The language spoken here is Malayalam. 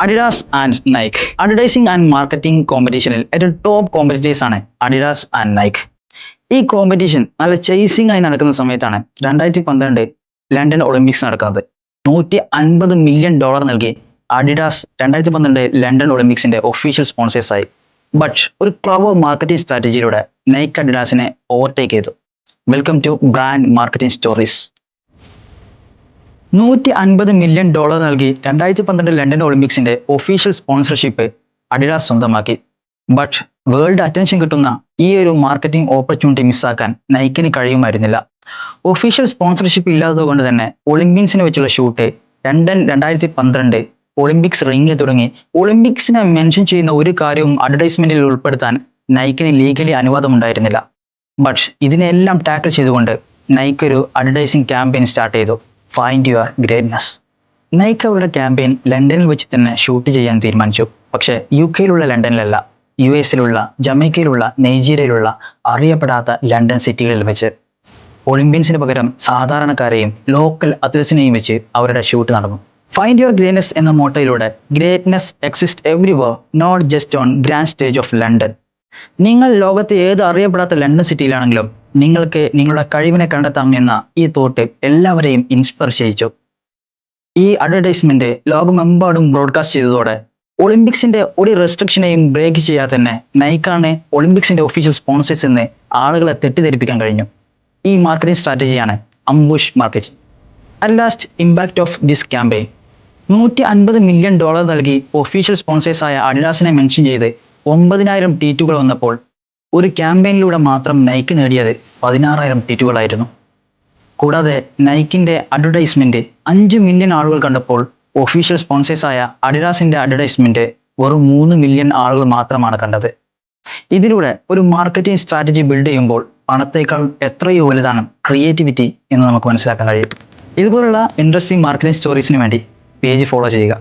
Adidas and Nike advertising and marketing കോമ്പറ്റീഷനിൽ ഏറ്റവും ടോപ്പ് കോമ്പറ്റീറ്റേഴ്സ് ആണ് അഡിഡാസ് ആൻഡ് നൈക്ക്. ഈ കോമ്പറ്റീഷൻ നല്ല ചേസിംഗ് ആയി നടക്കുന്ന സമയത്താണ് 2012 ലണ്ടൻ ഒളിമ്പിക്സ് നടക്കുന്നത്. $150 മില്യൺ നൽകി അഡിഡാസ് 2012 ലണ്ടൻ ഒളിമ്പിക്സിന്റെ ഒഫീഷ്യൽ സ്പോൺസേഴ്സ് ആയി. ബട്ട് ഒരു ക്ലവർ മാർക്കറ്റിംഗ് സ്ട്രാറ്റജിയിലൂടെ നൈക്ക് അഡിഡാസിനെ ഓവർടേക്ക് ചെയ്തു. Welcome to brand marketing stories. $150 million നൽകി 2012 ലണ്ടൻ ഒളിമ്പിക്സിന്റെ ഒഫീഷ്യൽ സ്പോൺസർഷിപ്പ് അഡിഡാസ് സ്വന്തമാക്കി. ബട്ട് വേൾഡ് അറ്റൻഷൻ കിട്ടുന്ന ഈ ഒരു മാർക്കറ്റിംഗ് ഓപ്പർച്യൂണിറ്റി മിസ്സാക്കാൻ നൈക്കിന് കഴിയുമായിരുന്നില്ല. ഒഫീഷ്യൽ സ്പോൺസർഷിപ്പ് ഇല്ലാത്തതുകൊണ്ട് തന്നെ ഒളിമ്പിക്സിനെ വെച്ചുള്ള ഷൂട്ട് ലണ്ടൻ 2012 ഒളിമ്പിക്സ് റിംഗ് തുടങ്ങി ഒളിമ്പിക്സിനെ മെൻഷൻ ചെയ്യുന്ന ഒരു കാര്യവും അഡ്വർടൈസ്മെന്റിൽ ഉൾപ്പെടുത്താൻ നൈക്കിന് ലീഗലി അനുവാദമുണ്ടായിരുന്നില്ല. ബട്ട് ഇതിനെല്ലാം ടാക്കിൾ ചെയ്തുകൊണ്ട് നൈക്ക് ഒരു അഡ്വർടൈസിംഗ് ക്യാമ്പയിൻ സ്റ്റാർട്ട് ചെയ്തു. Find your greatness. നൈക്ക് അവരുടെ ക്യാമ്പയിൻ ലണ്ടനിൽ വെച്ച് തന്നെ ഷൂട്ട് ചെയ്യാൻ തീരുമാനിച്ചു. പക്ഷേ UK ലണ്ടനിലല്ല, US ജമൈക്കയിലുള്ള, നൈജീരിയയിലുള്ള അറിയപ്പെടാത്ത ലണ്ടൻ സിറ്റികളിൽ വെച്ച്. ഒളിമ്പ്യൻസിന് പകരം സാധാരണക്കാരെയും ലോക്കൽ അത്ലറ്റ്സിനെയും വെച്ച് അവരുടെ ഷൂട്ട് നടന്നു. ഫൈൻഡ് യുവർ ഗ്രേറ്റ്നെസ് എന്ന മോട്ടോയിലൂടെ greatness exist everywhere, not just on grand stage of London. നിങ്ങൾ ലോകത്തെ ഏത് അറിയപ്പെടാത്ത ലണ്ടൻ സിറ്റിയിലാണെങ്കിലും നിങ്ങൾക്ക് നിങ്ങളുടെ കഴിവിനെ കണ്ടെത്താം എന്ന ഈ തോട്ട് എല്ലാവരെയും ഇൻസ്പയർ ചെയ്യിച്ചു. ഈ അഡ്വർടൈസ്മെന്റ് ലോകമെമ്പാടും ബ്രോഡ്കാസ്റ്റ് ചെയ്തതോടെ ഒളിമ്പിക്സിന്റെ ഒരു റെസ്ട്രിക്ഷനെയും ബ്രേക്ക് ചെയ്യാതെ തന്നെ നൈക്കാണ് ഒളിമ്പിക്സിന്റെ ഒഫീഷ്യൽ സ്പോൺസേഴ്സ് എന്ന് ആളുകളെ തെറ്റിദ്ധരിപ്പിക്കാൻ കഴിഞ്ഞു. ഈ മാർക്കറ്റിംഗ് സ്ട്രാറ്റജിയാണ് ambush marketing. At last impact of this campaign. $150 million നൽകി ഒഫീഷ്യൽ സ്പോൺസേഴ്സായ അഡിഡാസിനെ മെൻഷൻ ചെയ്ത് 9,000 ട്വീറ്റുകൾ വന്നപ്പോൾ ഒരു ക്യാമ്പയിനിലൂടെ മാത്രം നൈക്ക് നേടിയത് 16,000 ട്വീറ്റുകളായിരുന്നു. കൂടാതെ നൈക്കിന്റെ അഡ്വർടൈസ്മെന്റ് 5 മില്യൺ ആളുകൾ കണ്ടപ്പോൾ ഒഫീഷ്യൽ സ്പോൺസേഴ്സായ അഡിഡാസിന്റെ അഡ്വർടൈസ്മെന്റ് വെറും 3 മില്യൺ ആളുകൾ മാത്രമാണ് കണ്ടത്. ഇതിലൂടെ ഒരു മാർക്കറ്റിംഗ് സ്ട്രാറ്റജി ബിൽഡ് ചെയ്യുമ്പോൾ പണത്തേക്കാൾ എത്രയോ വലുതാണ് ക്രിയേറ്റിവിറ്റി എന്ന് നമുക്ക് മനസ്സിലാക്കാൻ കഴിയും. ഇതുപോലുള്ള ഇൻട്രസ്റ്റിംഗ് മാർക്കറ്റിംഗ് സ്റ്റോറീസിന് വേണ്ടി പേജ് ഫോളോ ചെയ്യുക.